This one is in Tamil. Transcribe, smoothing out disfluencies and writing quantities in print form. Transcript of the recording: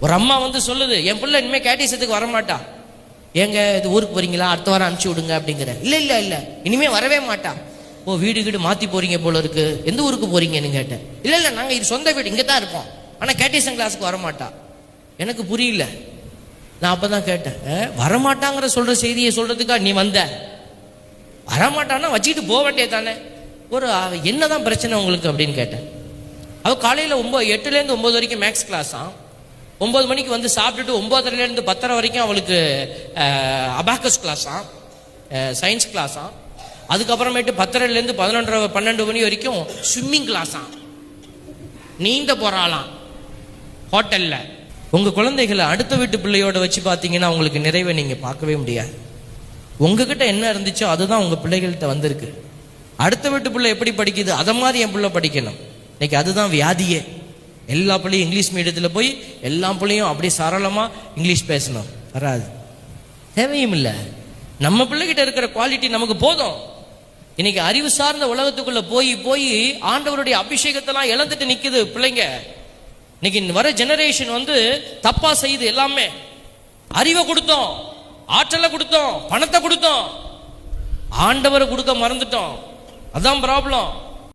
ஒரு அம்மா வந்து சொல்லுது, என் பிள்ளை இனிமேல் கேட்டீசத்துக்கு வரமாட்டா. ஏங்க இது ஊருக்கு போறீங்களா, அடுத்த வாரம் அனுப்பிச்சி விடுங்க அப்படிங்கிற. இல்லை இல்லை இல்லை, இனிமே வரவே மாட்டா. ஓ, வீடு வீடு மாற்றி போறீங்க போல இருக்கு, எந்த ஊருக்கு போறீங்கன்னு கேட்டேன். இல்லை இல்லை, நாங்கள் இது சொந்த வீடு, இங்கே தான் இருப்போம், ஆனால் கேட்டீசன் கிளாஸுக்கு வரமாட்டா. எனக்கு புரியல. நான் அப்போ தான் கேட்டேன், வரமாட்டாங்கிற சொல்கிற செய்தியை சொல்கிறதுக்கா நீ வந்த? வரமாட்டான்னா வச்சுக்கிட்டு போக வேண்டியது தானே. ஒரு என்னதான் பிரச்சனை உங்களுக்கு அப்படின்னு கேட்டேன். அவள் காலையில் 8லேருந்து 9 வரைக்கும் மேக்ஸ் கிளாஸாம். 9 மணிக்கு வந்து சாப்பிட்டுட்டு 9:30லேருந்து 10:30 வரைக்கும் அவளுக்கு அபாக்கஸ் கிளாஸாம், சயின்ஸ் கிளாஸாம். அதுக்கப்புறமேட்டு 10:30லேருந்து 11:30 12 மணி வரைக்கும் ஸ்விம்மிங் கிளாஸாம். நீந்த போறாளாம் ஹோட்டல்ல. உங்க குழந்தைகளை அடுத்த வீட்டு பிள்ளையோட வச்சு பார்த்தீங்கன்னா உங்களுக்கு நிறைவை நீங்க பார்க்கவே முடியாது. உங்ககிட்ட என்ன இருந்துச்சோ அதுதான் உங்க பிள்ளைகள்கிட்ட வந்திருக்கு. அடுத்த வீட்டு பிள்ளை எப்படி படிக்குது அதை மாதிரி என் பிள்ளை படிக்கணும். இன்னைக்கு அதுதான் வியாதியே. எல்லா பிள்ளையும் இங்கிலீஷ் மீடியத்தில் போய் எல்லா பிள்ளையும் அப்படியே சரளமா இங்கிலீஷ் பேசணும், வராது, தேவையும் இல்லை. நம்ம பிள்ளைகிட்ட இருக்கிற குவாலிட்டி நமக்கு போதும். இன்னைக்கு அறிவு சார்ந்த உலகத்துக்குள்ள போய் போய் ஆண்டவருடைய அபிஷேகத்தெல்லாம் இழந்துட்டு நிக்குது பிள்ளைங்க. இன்னைக்கு வர ஜெனரேஷன் வந்து தப்பா செய்யுது. எல்லாமே அறிவை கொடுத்தோம், ஆற்றலை கொடுத்தோம், பணத்தை கொடுத்தோம், ஆண்டவரை கொடுக்க மறந்துட்டோம். அதான் ப்ராப்ளம்.